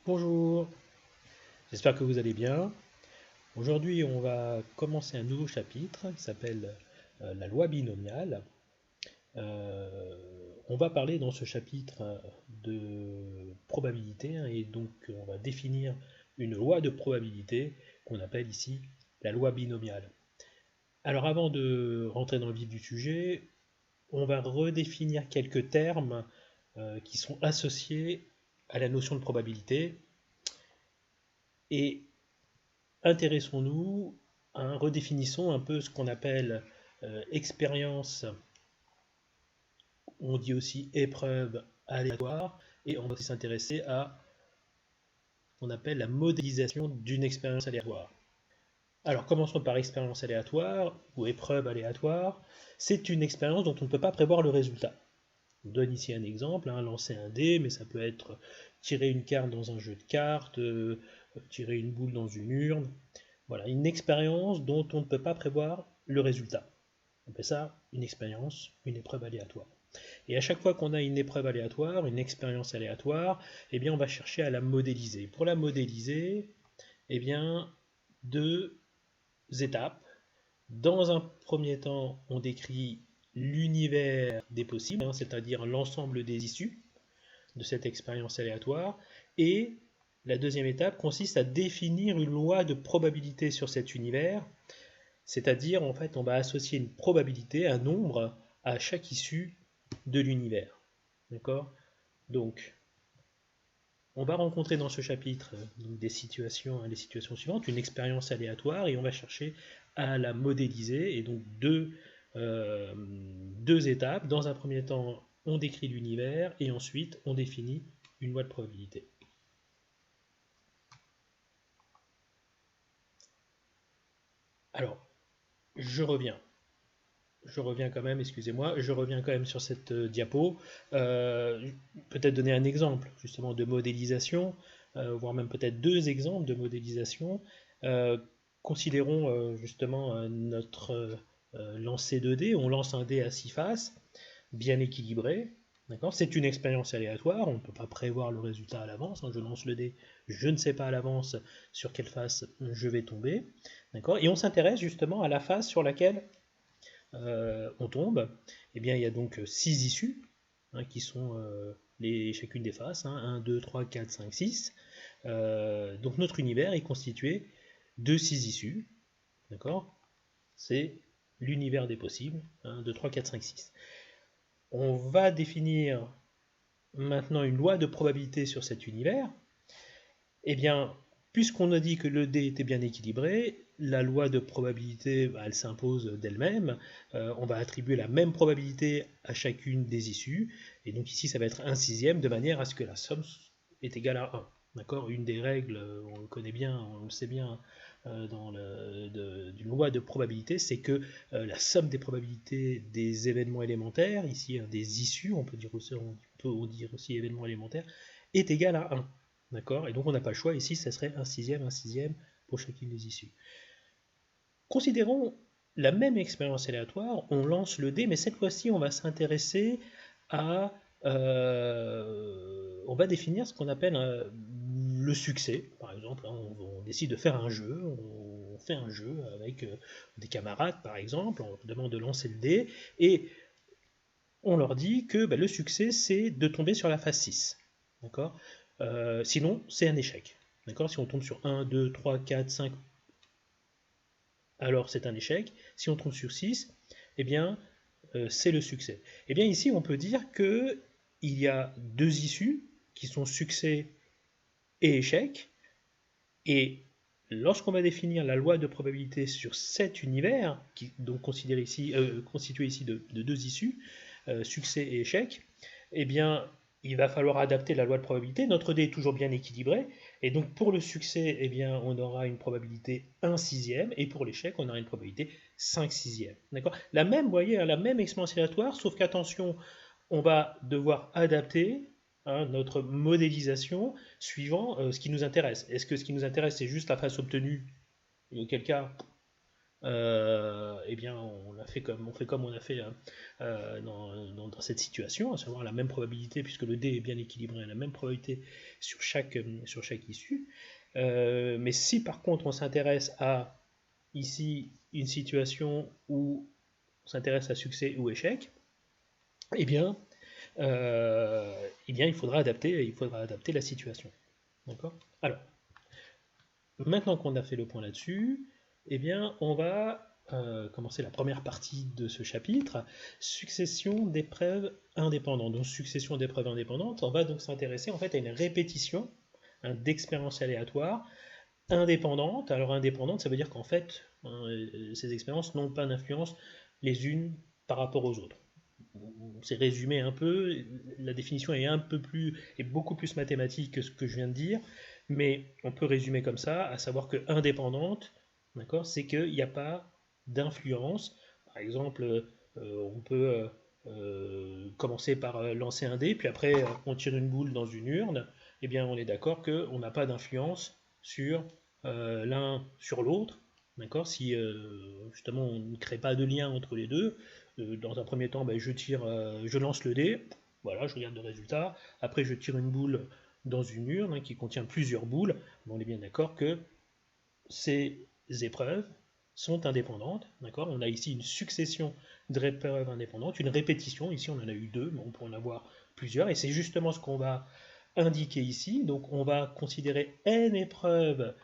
Bonjour, j'espère que vous allez bien. Aujourd'hui, on va commencer un nouveau chapitre qui s'appelle la loi binomiale. On va parler dans ce chapitre de probabilité et donc on va définir une loi de probabilité qu'on appelle ici la loi binomiale. Alors avant de rentrer dans le vif du sujet, on va redéfinir quelques termes qui sont associés à la notion de probabilité et intéressons-nous, redéfinissons un peu ce qu'on appelle expérience, on dit aussi épreuve aléatoire, et on va s'intéresser à ce qu'on appelle la modélisation d'une expérience aléatoire. Alors commençons par expérience aléatoire ou épreuve aléatoire. C'est une expérience dont on ne peut pas prévoir le résultat. Je vous donne ici un exemple, lancer un dé, mais ça peut être tirer une carte dans un jeu de cartes, tirer une boule dans une urne. Voilà, une expérience dont on ne peut pas prévoir le résultat. On appelle ça une expérience, une épreuve aléatoire. Et à chaque fois qu'on a une épreuve aléatoire, une expérience aléatoire, eh bien on va chercher à la modéliser. Pour la modéliser, eh bien, deux étapes. Dans un premier temps, on décrit l'univers des possibles, c'est-à-dire l'ensemble des issues de cette expérience aléatoire, et la deuxième étape consiste à définir une loi de probabilité sur cet univers, c'est-à-dire en fait on va associer une probabilité, un nombre, à chaque issue de l'univers. D'accord? Donc, on va rencontrer dans ce chapitre des situations, les situations suivantes, une expérience aléatoire, et on va chercher à la modéliser, et donc deux étapes. Dans un premier temps, on décrit l'univers, et ensuite on définit une loi de probabilité. Alors, je reviens quand même, excusez-moi, je reviens quand même sur cette diapo. Peut-être donner un exemple justement de modélisation, voire même peut-être deux exemples de modélisation. Considérons justement notre lancer de dés. On lance un dé à 6 faces, bien équilibré. C'est une expérience aléatoire, on ne peut pas prévoir le résultat à l'avance. Je lance le dé, je ne sais pas à l'avance sur quelle face je vais tomber. Et on s'intéresse justement à la face sur laquelle on tombe. Eh bien, il y a donc 6 issues qui sont chacune des faces, 1, 2, 3, 4, 5, 6. Donc notre univers est constitué de 6 issues. D'accord? C'est l'univers des possibles, 1, 2, 3, 4, 5, 6. On va définir maintenant une loi de probabilité sur cet univers. Eh bien, puisqu'on a dit que le dé était bien équilibré, la loi de probabilité, elle s'impose d'elle-même. On va attribuer la même probabilité à chacune des issues. Et donc ici, ça va être 1/6, de manière à ce que la somme est égale à 1. D'accord? Une des règles, on le connaît bien, on le sait bien, d'une loi de probabilité, c'est que la somme des probabilités des événements élémentaires, ici des issues, on peut dire aussi événements élémentaires, est égale à 1. D'accord? Et donc on n'a pas le choix, ici ça serait 1/6 pour chacune des issues. Considérons la même expérience aléatoire, on lance le dé, mais cette fois-ci on va s'intéresser à... on va définir ce qu'on appelle le succès. Par exemple, on décide de faire un jeu, on fait un jeu avec des camarades par exemple, on demande de lancer le dé, et on leur dit que le succès c'est de tomber sur la face 6. D'accord? Sinon, c'est un échec. D'accord? Si on tombe sur 1, 2, 3, 4, 5, alors c'est un échec. Si on tombe sur 6, eh bien, c'est le succès. Eh bien, ici, on peut dire qu'il y a deux issues qui sont succès et échec. Et lorsqu'on va définir la loi de probabilité sur cet univers, qui donc constitué ici de deux issues, succès et échec, eh bien, il va falloir adapter la loi de probabilité. Notre dé est toujours bien équilibré, et donc pour le succès, eh bien, on aura une probabilité 1/6, et pour l'échec, on aura une probabilité 5/6. D'accord? La même, vous voyez, la même expérience aléatoire, sauf qu'attention, on va devoir adapter notre modélisation suivant ce qui nous intéresse. Est-ce que ce qui nous intéresse, c'est juste la face obtenue, et auquel cas, eh bien on fait comme on a fait dans cette situation, à savoir la même probabilité, puisque le dé est bien équilibré, la même probabilité sur chaque issue. Mais si par contre on s'intéresse à ici une situation où on s'intéresse à succès ou échec, eh bien il faudra adapter la situation. D'accord ? Alors, maintenant qu'on a fait le point là-dessus, eh bien, on va commencer la première partie de ce chapitre, succession d'épreuves indépendantes. Donc, succession d'épreuves indépendantes, on va donc s'intéresser en fait à une répétition d'expériences aléatoires indépendantes. Alors, indépendantes, ça veut dire qu'en fait, ces expériences n'ont pas d'influence les unes par rapport aux autres. C'est résumé un peu, la définition est beaucoup plus mathématique que ce que je viens de dire, mais on peut résumer comme ça, à savoir que indépendante, d'accord, c'est qu'il n'y a pas d'influence. Par exemple, on peut commencer par lancer un dé, puis après on tire une boule dans une urne, eh bien on est d'accord qu'on n'a pas d'influence sur l'un sur l'autre, d'accord, si justement on ne crée pas de lien entre les deux. Dans un premier temps, je lance le dé, voilà, je regarde le résultat. Après, je tire une boule dans une urne qui contient plusieurs boules. On est bien d'accord que ces épreuves sont indépendantes. D'accord ? On a ici une succession d'épreuves indépendantes, une répétition. Ici, on en a eu deux, mais on peut en avoir plusieurs. Et c'est justement ce qu'on va indiquer ici. Donc, on va considérer n épreuves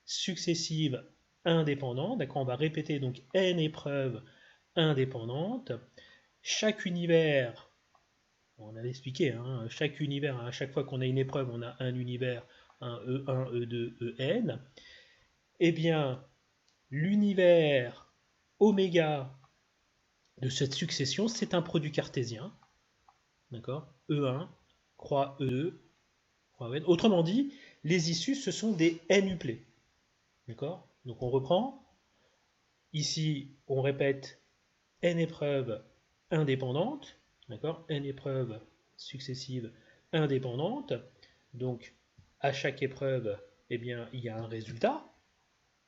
successives indépendantes. D'accord ? On va répéter donc n épreuves indépendantes. Chaque univers, on avait expliqué, chaque univers, à chaque fois qu'on a une épreuve, on a un univers, un E1, E2, En. Eh bien, l'univers oméga de cette succession, c'est un produit cartésien. D'accord ? E1, croix E2, croix En. Autrement dit, les issues, ce sont des n-uplets. D'accord ? Donc on reprend. Ici, on répète n épreuves indépendantes, d'accord, n épreuves successives indépendantes. Donc, à chaque épreuve, eh bien, il y a un résultat,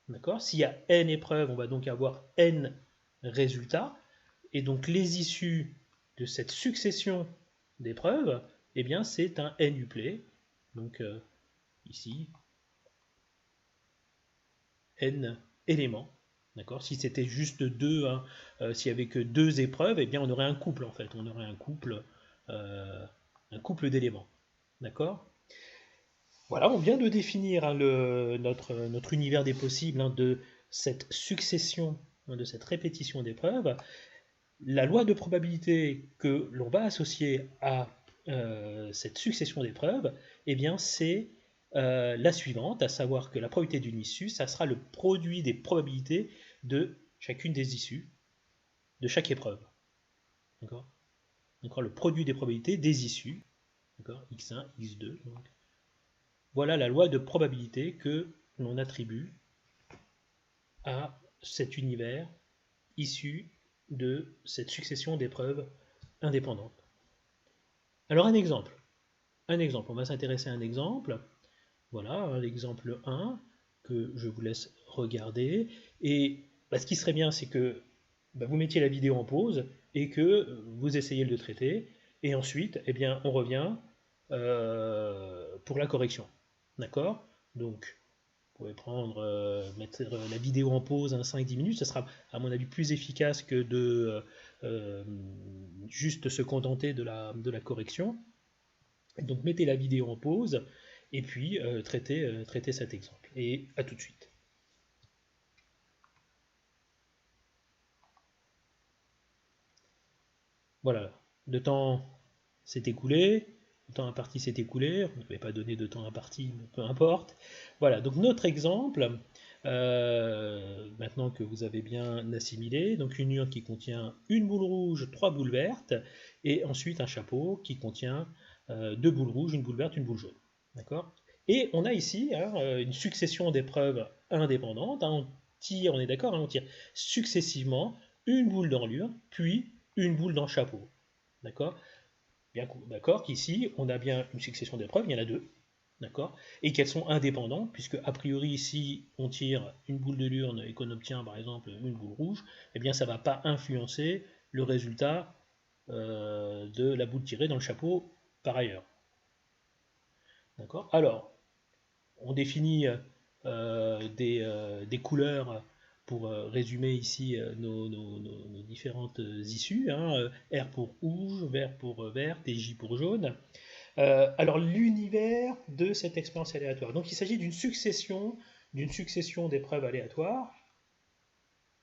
d'accord. S'il y a n épreuves, on va donc avoir n résultats, et donc les issues de cette succession d'épreuves, eh bien, c'est un n-uplet. Donc, ici, n éléments. D'accord ? Si c'était juste deux, s'il n'y avait que deux épreuves, eh bien on aurait un couple en fait. On aurait un couple d'éléments. D'accord ? Voilà, on vient de définir notre univers des possibles de cette succession, de cette répétition d'épreuves. La loi de probabilité que l'on va associer à cette succession d'épreuves, eh bien c'est la suivante, à savoir que la probabilité d'une issue, ça sera le produit des probabilités de chacune des issues de chaque épreuve. D'accord ? Le produit des probabilités des issues, d'accord ? X1, X2. Donc. Voilà la loi de probabilité que l'on attribue à cet univers issu de cette succession d'épreuves indépendantes. Alors un exemple, on va s'intéresser à un exemple. Voilà, l'exemple 1 que je vous laisse regarder. Et ce qui serait bien, c'est que vous mettiez la vidéo en pause et que vous essayez de le traiter. Et ensuite, eh bien, on revient pour la correction. D'accord ? Donc, vous pouvez mettre la vidéo en pause 5-10 minutes. Ce sera, à mon avis, plus efficace que de juste se contenter de la correction. Donc, mettez la vidéo en pause et puis traitez cet exemple. Et à tout de suite. Voilà, le temps s'est écoulé, le temps imparti s'est écoulé, on ne pouvait pas donner de temps imparti, mais peu importe. Voilà, donc notre exemple, maintenant que vous avez bien assimilé, donc une urne qui contient une boule rouge, 3 boules vertes, et ensuite un chapeau qui contient 2 boules rouges, une boule verte, une boule jaune. D'accord ? Et on a ici une succession d'épreuves indépendantes. On tire, on est d'accord, on tire successivement une boule dans l'urne, puis une boule dans le chapeau. D'accord ? Bien d'accord qu'ici, on a bien une succession d'épreuves, il y en a deux. d'accord, et qu'elles sont indépendantes, puisque a priori, si on tire une boule de l'urne et qu'on obtient par exemple une boule rouge, eh bien ça ne va pas influencer le résultat de la boule tirée dans le chapeau par ailleurs. D'accord. Alors, on définit des couleurs pour résumer ici nos différentes issues, hein, R pour rouge, vert pour vert et J pour jaune. Alors l'univers de cette expérience aléatoire. Donc il s'agit d'une succession d'épreuves aléatoires.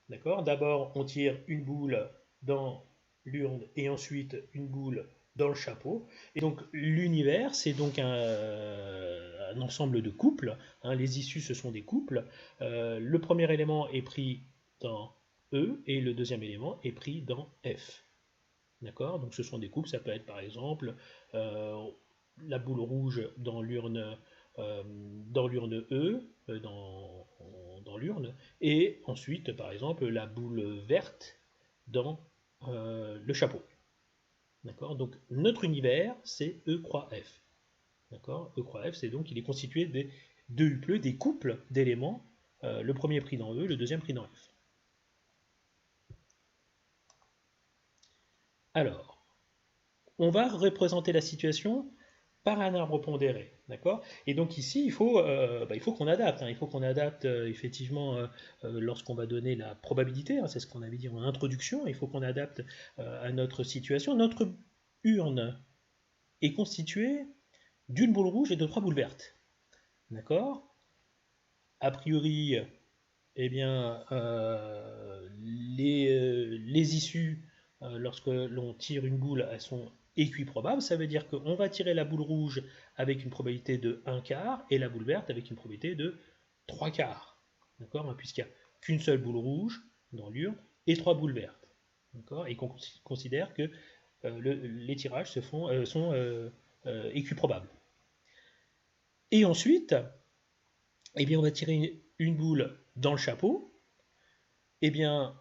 D'accord. D'abord on tire une boule dans l'urne et ensuite une boule dans le chapeau. Et donc l'univers, c'est donc un ensemble de couples. Hein, les issues, ce sont des couples. Le premier élément est pris dans E et le deuxième élément est pris dans F. D'accord. Donc ce sont des couples. Ça peut être par exemple la boule rouge dans l'urne E, dans l'urne, et ensuite par exemple la boule verte dans le chapeau. D'accord. Donc notre univers, c'est E croix F. D'accord. E croix F, c'est donc il est constitué des deux upleux, des couples d'éléments, le premier pris dans E, le deuxième pris dans F. Alors, on va représenter la situation par un arbre pondéré, d'accord. Et donc ici, il faut qu'on adapte. Hein. Il faut qu'on adapte effectivement lorsqu'on va donner la probabilité. Hein, c'est ce qu'on avait dit en introduction. Il faut qu'on adapte à notre situation. Notre urne est constituée d'une boule rouge et de 3 boules vertes, d'accord. A priori, eh bien, les issues, lorsque l'on tire une boule, elles sont équiprobables. Ça veut dire qu'on va tirer la boule rouge avec une probabilité de 1/4 et la boule verte avec une probabilité de 3/4. D'accord. Puisqu'il n'y a qu'une seule boule rouge dans l'urne et 3 boules vertes. D'accord. Et qu'on considère que les tirages sont équiprobables. Et ensuite, eh bien, on va tirer une boule dans le chapeau. Eh bien,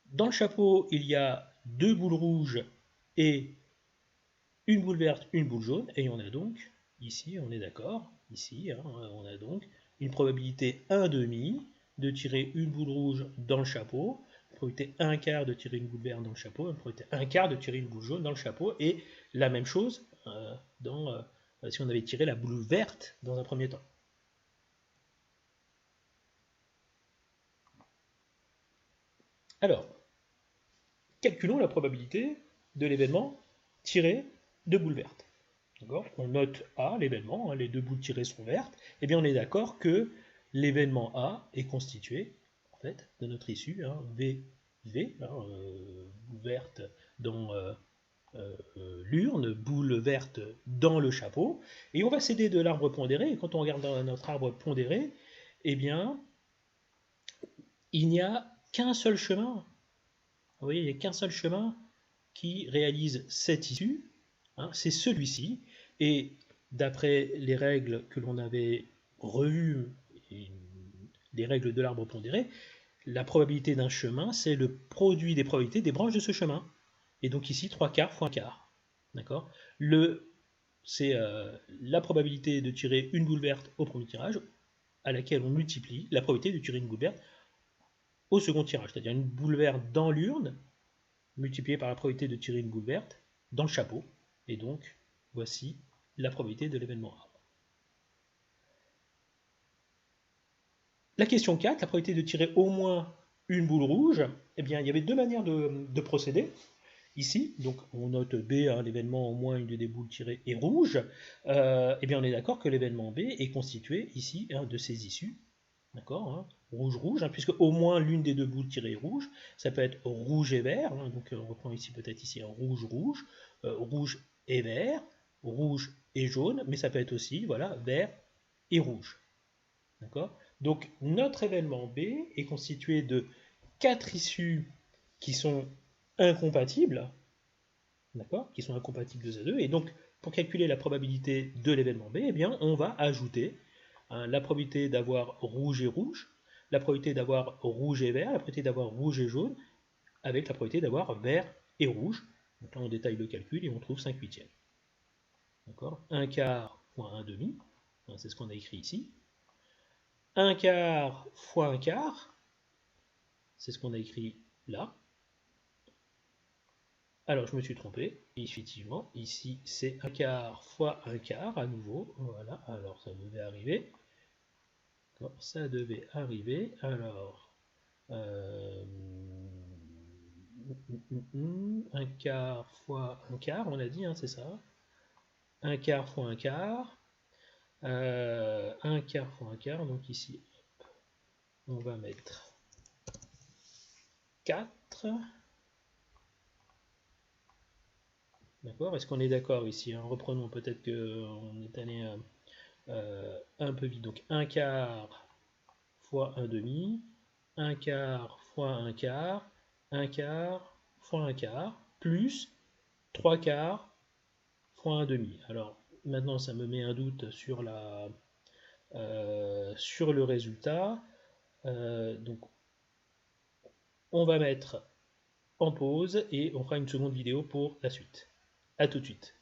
dans le chapeau, il y a 2 boules rouges et une boule verte, une boule jaune. Et on a donc, ici, on est d'accord, ici, hein, on a donc une probabilité 1/2 de tirer une boule rouge dans le chapeau, une probabilité 1/4 de tirer une boule verte dans le chapeau, une probabilité 1/4 de tirer une boule jaune dans le chapeau. Et la même chose si on avait tiré la boule verte dans un premier temps. Alors, calculons la probabilité de l'événement tiré de boules vertes. On note A, l'événement, hein, les 2 boules tirées sont vertes. Et bien on est d'accord que l'événement A est constitué en fait, de notre issue, hein, V, hein, boule verte dans l'urne, boule verte dans le chapeau. Et on va s'aider de l'arbre pondéré. Et quand on regarde dans notre arbre pondéré, eh bien, il n'y a qu'un seul chemin. Vous voyez, il n'y a qu'un seul chemin qui réalise cette issue, hein, c'est celui-ci. Et d'après les règles que l'on avait revues, les règles de l'arbre pondéré, la probabilité d'un chemin, c'est le produit des probabilités des branches de ce chemin. Et donc ici, 3/4 fois 1/4. D'accord. C'est la probabilité de tirer une boule verte au premier tirage, à laquelle on multiplie la probabilité de tirer une boule verte au second tirage. C'est-à-dire une boule verte dans l'urne, multipliée par la probabilité de tirer une boule verte dans le chapeau. Et donc, voici la probabilité de l'événement A. La question 4, la probabilité de tirer au moins une boule rouge, eh bien, il y avait 2 manières de procéder. Ici, donc on note B, hein, l'événement au moins une des boules tirées est rouge. Eh bien, on est d'accord que l'événement B est constitué ici hein, de ces issues. D'accord, hein, rouge-rouge, hein, puisque au moins l'une des 2 boules tirées est rouge. Ça peut être rouge et vert, hein, donc on reprend ici peut-être ici un rouge-rouge, rouge et vert, rouge et jaune, mais ça peut être aussi voilà, vert et rouge. D'accord. Donc notre événement B est constitué de 4 issues qui sont incompatibles, d'accord, qui sont incompatibles 2 à 2, et donc pour calculer la probabilité de l'événement B, eh bien, on va ajouter hein, la probabilité d'avoir rouge et rouge, la probabilité d'avoir rouge et vert, la probabilité d'avoir rouge et jaune, avec la probabilité d'avoir vert et rouge. Donc là on détaille le calcul et on trouve 5/8. D'accord. 1/4 fois 1 demi, c'est ce qu'on a écrit ici. 1 quart fois 1 quart, c'est ce qu'on a écrit là. Alors je me suis trompé, effectivement, ici c'est 1 quart fois 1 quart à nouveau, voilà, alors ça devait arriver. Ça devait arriver, alors 1 quart fois 1 quart, on a dit, c'est ça. 1 quart fois 1 quart, 1 quart fois 1 quart, donc ici, on va mettre 4. D'accord, est-ce qu'on est d'accord ici? Reprenons, peut-être qu'on est allé un peu vite. Donc 1 quart fois 1 demi, 1 quart fois 1 quart, 1 quart fois 1 quart, plus 3 quarts fois 1 demi. Alors maintenant ça me met un doute sur, sur le résultat. Donc on va mettre en pause et on fera une seconde vidéo pour la suite. A tout de suite.